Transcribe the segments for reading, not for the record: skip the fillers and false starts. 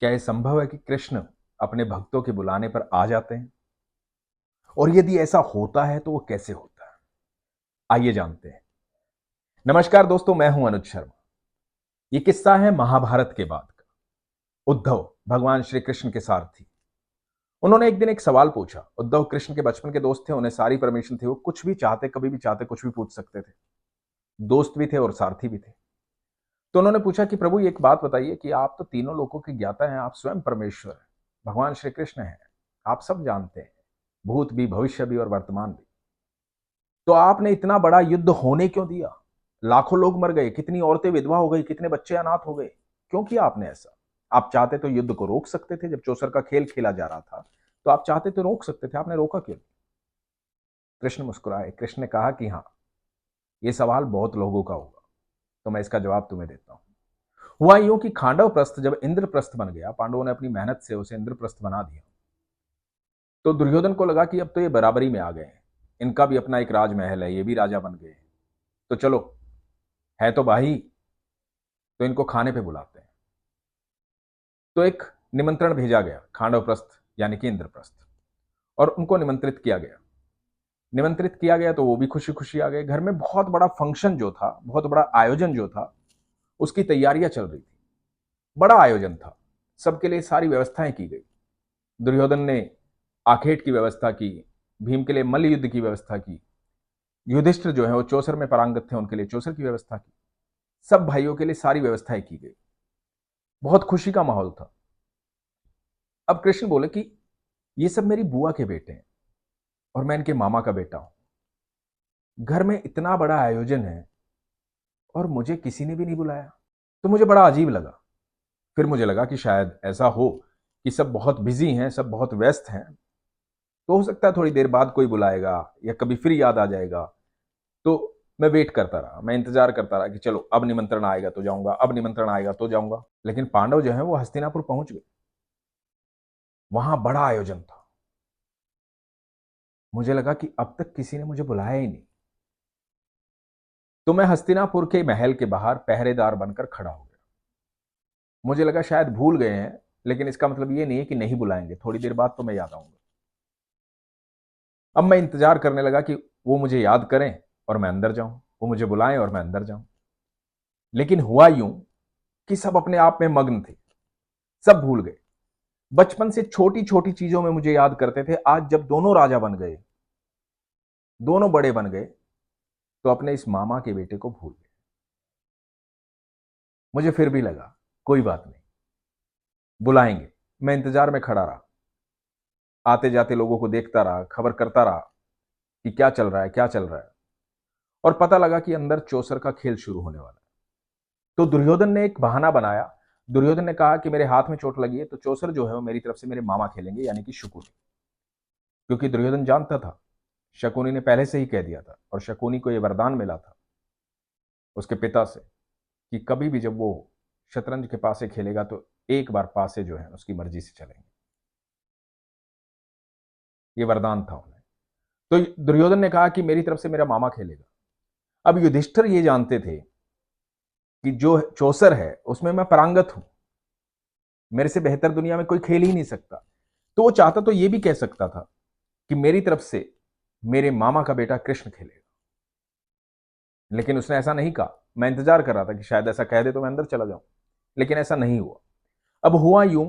क्या यह संभव है कि कृष्ण अपने भक्तों के बुलाने पर आ जाते हैं? और यदि ऐसा होता है तो वो कैसे होता है? आइए जानते हैं। नमस्कार दोस्तों, मैं हूं अनुज शर्मा। ये किस्सा है महाभारत के बाद का। उद्धव भगवान श्री कृष्ण के सारथी। उन्होंने एक दिन एक सवाल पूछा। उद्धव कृष्ण के बचपन के दोस्त थे, उन्हें सारी परमिशन थी, वो कुछ भी चाहते, कभी भी चाहते, कुछ भी पूछ सकते थे। दोस्त भी थे और सारथी भी थे। तो उन्होंने पूछा कि प्रभु एक बात बताइए कि आप तो तीनों लोकों के ज्ञाता हैं, आप स्वयं परमेश्वर हैं, भगवान श्री कृष्ण हैं, आप सब जानते हैं, भूत भी, भविष्य भी और वर्तमान भी। तो आपने इतना बड़ा युद्ध होने क्यों दिया? लाखों लोग मर गए, कितनी औरतें विधवा हो गई, कितने बच्चे अनाथ हो गए। क्यों किया आपने ऐसा? आप चाहते तो युद्ध को रोक सकते थे। जब चौसर का खेल खेला जा रहा था तो आप चाहते तो रोक सकते थे, आपने रोका क्यों? कृष्ण मुस्कुराए। कृष्ण ने कहा कि हाँ, ये सवाल बहुत लोगों का होगा, तो मैं इसका जवाब तुम्हें देता हूं। हुआ यूं कि खांडव प्रस्थ जब इंद्रप्रस्थ बन गया, पांडवों ने अपनी मेहनत से उसे इंद्रप्रस्थ बना दिया, तो दुर्योधन को लगा कि अब तो ये बराबरी में आ गए हैं, इनका भी अपना एक राजमहल है, ये भी राजा बन गए, तो चलो, है तो भाई, तो इनको खाने पे बुलाते हैं। तो एक निमंत्रण भेजा गया खांडव प्रस्थ यानी कि इंद्रप्रस्थ, और उनको निमंत्रित किया गया। निमंत्रित किया गया तो वो भी खुशी खुशी आ गए। घर में बहुत बड़ा फंक्शन जो था, बहुत बड़ा आयोजन जो था, उसकी तैयारियां चल रही थी। बड़ा आयोजन था, सबके लिए सारी व्यवस्थाएं की गई। दुर्योधन ने आखेट की व्यवस्था की, भीम के लिए मल्ल युद्ध की व्यवस्था की, युधिष्ठिर जो है वो चौसर में पारंगत थे, उनके लिए चौसर की व्यवस्था की। सब भाइयों के लिए सारी व्यवस्थाएं की गई। बहुत खुशी का माहौल था। अब कृष्ण बोले कि ये सब मेरी बुआ के बेटे हैं और मैं इनके मामा का बेटा हूं। घर में इतना बड़ा आयोजन है और मुझे किसी ने भी नहीं बुलाया। तो मुझे बड़ा अजीब लगा। फिर मुझे लगा कि शायद ऐसा हो कि सब बहुत बिजी हैं, सब बहुत व्यस्त हैं, तो हो सकता है थोड़ी देर बाद कोई बुलाएगा या कभी फिर याद आ जाएगा। तो मैं वेट करता रहा, मैं इंतजार करता रहा कि चलो अब निमंत्रण आएगा तो जाऊंगा, अब निमंत्रण आएगा तो जाऊंगा। लेकिन पांडव जो है वो हस्तिनापुर पहुंच गए। वहां बड़ा आयोजन था। मुझे लगा कि अब तक किसी ने मुझे बुलाया ही नहीं। तो मैं हस्तिनापुर के महल के बाहर पहरेदार बनकर खड़ा हो गया। मुझे लगा शायद भूल गए हैं, लेकिन इसका मतलब ये नहीं है कि नहीं बुलाएंगे, थोड़ी देर बाद तो मैं याद आऊंगा। अब मैं इंतजार करने लगा कि वो मुझे याद करें और मैं अंदर जाऊं, वो मुझे बुलाएं और मैं अंदर जाऊं। लेकिन हुआ यूं कि सब अपने आप में मग्न थे, सब भूल गए। बचपन से छोटी छोटी चीजों में मुझे याद करते थे। आज जब दोनों राजा बन गए, दोनों बड़े बन गए, तो अपने इस मामा के बेटे को भूल गए। मुझे फिर भी लगा कोई बात नहीं, बुलाएंगे। मैं इंतजार में खड़ा रहा, आते जाते लोगों को देखता रहा, खबर करता रहा कि क्या चल रहा है, क्या चल रहा है। और पता लगा कि अंदर चौसर का खेल शुरू होने वाला है। तो दुर्योधन ने एक बहाना बनाया। दुर्योधन ने कहा कि मेरे हाथ में चोट लगी है, तो चौसर जो है वो मेरी तरफ से मेरे मामा खेलेंगे, यानी कि शकुनी। क्योंकि दुर्योधन जानता था, शकुनी ने पहले से ही कह दिया था, और शकुनी को यह वरदान मिला था उसके पिता से कि कभी भी जब वो शतरंज के पासे खेलेगा तो एक बार पासे जो है उसकी मर्जी से चलेंगे। ये वरदान था उन्हें। तो दुर्योधन ने कहा कि मेरी तरफ से मेरा मामा खेलेगा। अब युधिष्ठिर ये जानते थे कि जो चौसर है उसमें मैं परांगत हूं, मेरे से बेहतर दुनिया में कोई खेल ही नहीं सकता। तो वो चाहता तो ये भी कह सकता था कि मेरी तरफ से मेरे मामा का बेटा कृष्ण खेलेगा, लेकिन उसने ऐसा नहीं कहा। मैं इंतजार कर रहा था कि शायद ऐसा कह दे तो मैं अंदर चला जाऊं, लेकिन ऐसा नहीं हुआ। अब हुआ यूं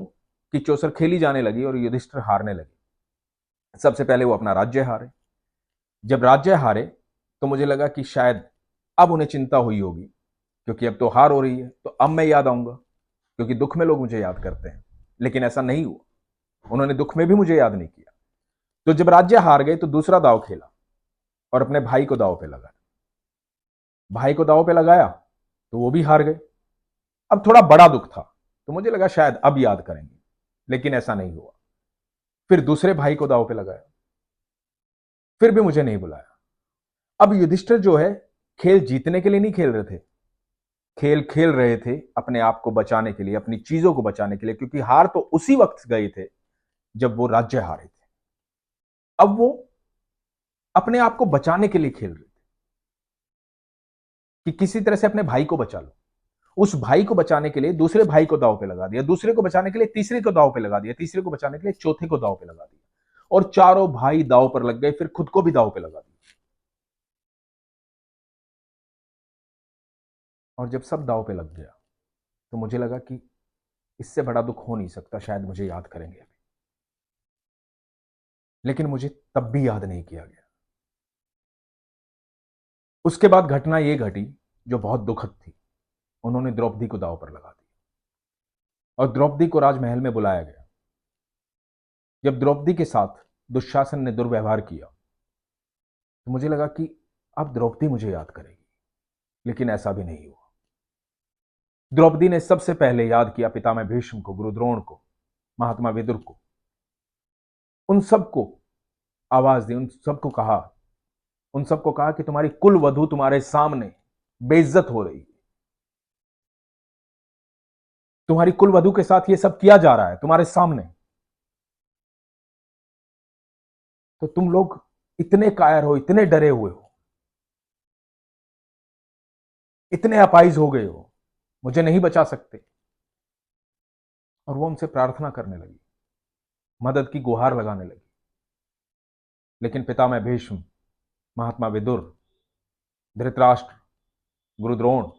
कि चौसर खेली जाने लगी और युधिष्ठिर हारने लगे। सबसे पहले वो अपना राज्य हारे। जब राज्य हारे तो मुझे लगा कि शायद अब उन्हें चिंता हुई होगी, क्योंकि अब तो हार हो रही है, तो अब मैं याद आऊंगा, क्योंकि दुख में लोग मुझे याद करते हैं। लेकिन ऐसा नहीं हुआ, उन्होंने दुख में भी मुझे याद नहीं किया। तो जब राज्य हार गए तो दूसरा दांव खेला और अपने भाई को दांव पे लगाया। भाई को दांव पे लगाया तो वो भी हार गए। अब थोड़ा बड़ा दुख था, तो मुझे लगा शायद अब याद करेंगे, लेकिन ऐसा नहीं हुआ। फिर दूसरे भाई को दांव पे लगाया, फिर भी मुझे नहीं बुलाया। अब युधिष्ठिर जो है खेल जीतने के लिए नहीं खेल रहे थे, खेल खेल रहे थे अपने आप को बचाने के लिए, अपनी चीजों को बचाने के लिए, क्योंकि हार तो उसी वक्त गए थे जब वो राज्य हारे थे। अब वो अपने आप को बचाने के लिए खेल रहे थे कि किसी तरह से अपने भाई को बचा लो। उस भाई को बचाने के लिए दूसरे भाई को दांव पे लगा दिया, दूसरे को बचाने के लिए तीसरे को दांव पे लगा दिया, तीसरे को बचाने के लिए चौथे को दांव पे लगा दिया, और चारों भाई दांव पर लग गए, फिर खुद को भी दांव पे लगा दिया। और जब सब दांव पे लग गया तो मुझे लगा कि इससे बड़ा दुख हो नहीं सकता, शायद मुझे याद करेंगे अभी। लेकिन मुझे तब भी याद नहीं किया गया। उसके बाद घटना यह घटी जो बहुत दुखद थी। उन्होंने द्रौपदी को दांव पर लगा दिया और द्रौपदी को राजमहल में बुलाया गया। जब द्रौपदी के साथ दुशासन ने दुर्व्यवहार किया तो मुझे लगा कि अब द्रौपदी मुझे याद करेगी, लेकिन ऐसा भी नहीं हुआ। द्रौपदी ने सबसे पहले याद किया पितामह भीष्म को, गुरु द्रोण को, महात्मा विदुर को। उन सबको आवाज दी, उन सबको कहा कि तुम्हारी कुल वधू तुम्हारे सामने बेइज्जत हो रही है, तुम्हारी कुल वधू के साथ ये सब किया जा रहा है तुम्हारे सामने, तो तुम लोग इतने कायर हो, इतने डरे हुए हो, इतने अपाइज हो गए हो, मुझे नहीं बचा सकते। और वो उनसे प्रार्थना करने लगी, मदद की गुहार लगाने लगी। लेकिन पितामह भीष्म, महात्मा विदुर, धृतराष्ट्र, गुरु द्रोण,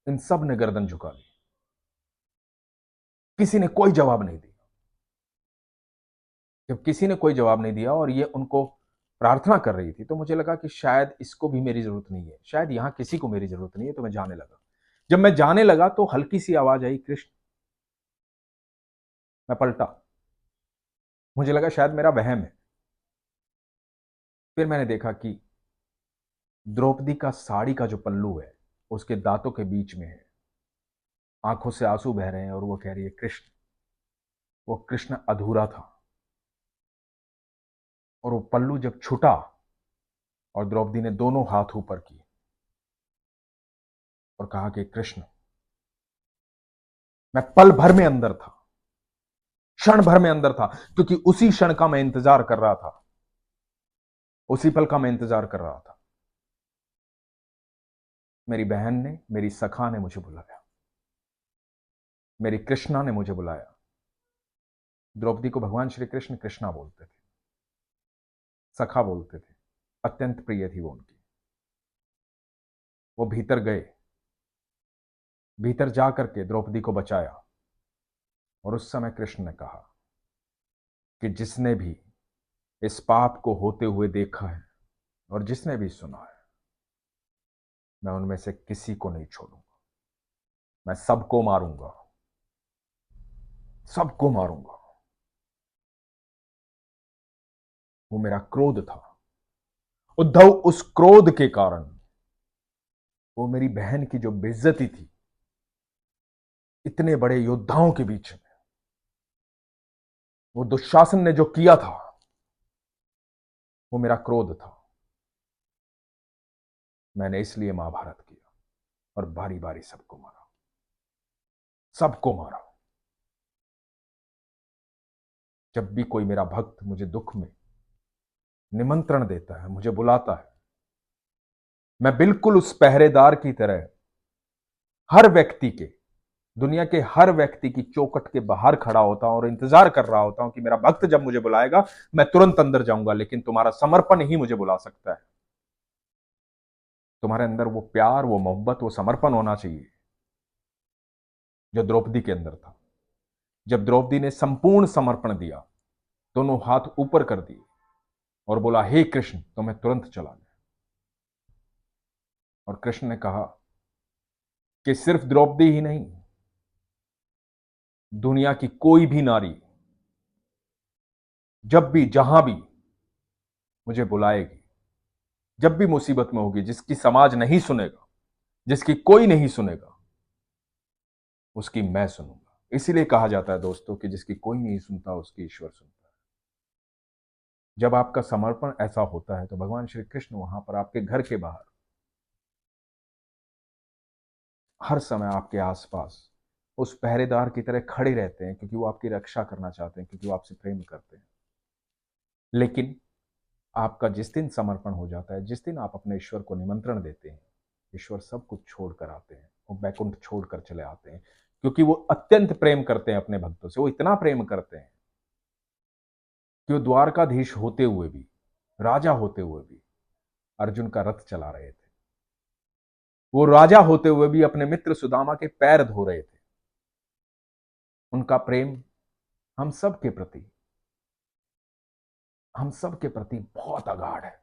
इन सब ने गर्दन झुका ली। किसी ने कोई जवाब नहीं दिया। जब किसी ने कोई जवाब नहीं दिया और ये उनको प्रार्थना कर रही थी तो मुझे लगा कि शायद इसको भी मेरी जरूरत नहीं है, शायद यहां किसी को मेरी जरूरत नहीं है। तो मैं जाने लगा। जब मैं जाने लगा तो हल्की सी आवाज आई, कृष्ण। मैं पलटा, मुझे लगा शायद मेरा वहम है। फिर मैंने देखा कि द्रौपदी का साड़ी का जो पल्लू है उसके दांतों के बीच में है, आंखों से आंसू बह रहे हैं और वो कह रही है कृष्ण। वो कृष्ण अधूरा था। और वो पल्लू जब छूटा और द्रौपदी ने दोनों हाथ ऊपर किए और कहा कि कृष्ण। मैं पल भर में अंदर था, क्षण भर में अंदर था, क्योंकि उसी क्षण का मैं इंतजार कर रहा था, उसी पल का मैं इंतजार कर रहा था। मेरी बहन ने, मेरी सखा ने मुझे बुलाया, मेरी कृष्णा ने मुझे बुलाया। द्रौपदी को भगवान श्री कृष्ण कृष्णा बोलते थे, सखा बोलते थे, अत्यंत प्रिय थी वो उनकी। वो भीतर गए, भीतर जाकर के द्रौपदी को बचाया। और उस समय कृष्ण ने कहा कि जिसने भी इस पाप को होते हुए देखा है और जिसने भी सुना है, मैं उनमें से किसी को नहीं छोड़ूंगा, मैं सबको मारूंगा, सबको मारूंगा। वो मेरा क्रोध था। उद्धव, उस क्रोध के कारण वो मेरी बहन की जो बेइज्जती थी इतने बड़े योद्धाओं के बीच में, वो दुशासन ने जो किया था वो मेरा क्रोध था। मैंने इसलिए महाभारत किया और बारी बारी सबको मारा, सबको मारा। जब भी कोई मेरा भक्त मुझे दुख में निमंत्रण देता है, मुझे बुलाता है, मैं बिल्कुल उस पहरेदार की तरह हर व्यक्ति के, दुनिया के हर व्यक्ति की चौखट के बाहर खड़ा होता हूं और इंतजार कर रहा होता हूं कि मेरा भक्त जब मुझे बुलाएगा मैं तुरंत अंदर जाऊंगा। लेकिन तुम्हारा समर्पण ही मुझे बुला सकता है। तुम्हारे अंदर वो प्यार, वो मोहब्बत, वो समर्पण होना चाहिए जो द्रौपदी के अंदर था। जब द्रौपदी ने संपूर्ण समर्पण दिया, दोनों हाथ ऊपर कर दिए और बोला हे कृष्ण, तो मैं तुरंत चला गया। और कृष्ण ने कहा कि सिर्फ द्रौपदी ही नहीं, दुनिया की कोई भी नारी जब भी जहां भी मुझे बुलाएगी, जब भी मुसीबत में होगी, जिसकी समाज नहीं सुनेगा, जिसकी कोई नहीं सुनेगा, उसकी मैं सुनूंगा। इसीलिए कहा जाता है दोस्तों कि जिसकी कोई नहीं सुनता उसकी ईश्वर सुनता है। जब आपका समर्पण ऐसा होता है तो भगवान श्री कृष्ण वहां पर आपके घर के बाहर हर समय आपके आसपास उस पहरेदार की तरह खड़े रहते हैं, क्योंकि वो आपकी रक्षा करना चाहते हैं, क्योंकि वो आपसे प्रेम करते हैं। लेकिन आपका जिस दिन समर्पण हो जाता है, जिस दिन आप अपने ईश्वर को निमंत्रण देते हैं, ईश्वर सब कुछ छोड़कर आते हैं वो बैकुंठ छोड़कर चले आते हैं, क्योंकि वो अत्यंत प्रेम करते हैं अपने भक्तों से। वो इतना प्रेम करते हैं कि वो द्वारकाधीश होते हुए भी, राजा होते हुए भी अर्जुन का रथ चला रहे थे। वो राजा होते हुए भी अपने मित्र सुदामा के पैर धो रहे थे। उनका प्रेम हम सब के प्रति, हम सब के प्रति बहुत अगाध है,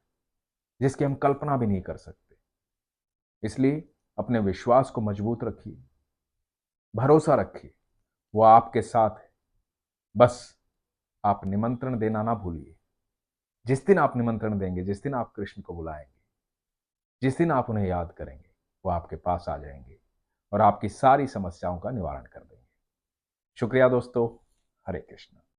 जिसकी हम कल्पना भी नहीं कर सकते। इसलिए अपने विश्वास को मजबूत रखिए, भरोसा रखिए, वो आपके साथ है। बस आप निमंत्रण देना ना भूलिए। जिस दिन आप निमंत्रण देंगे, जिस दिन आप कृष्ण को बुलाएंगे, जिस दिन आप उन्हें याद करेंगे, वो आपके पास आ जाएंगे और आपकी सारी समस्याओं का निवारण कर देंगे। शुक्रिया दोस्तों। हरे कृष्ण।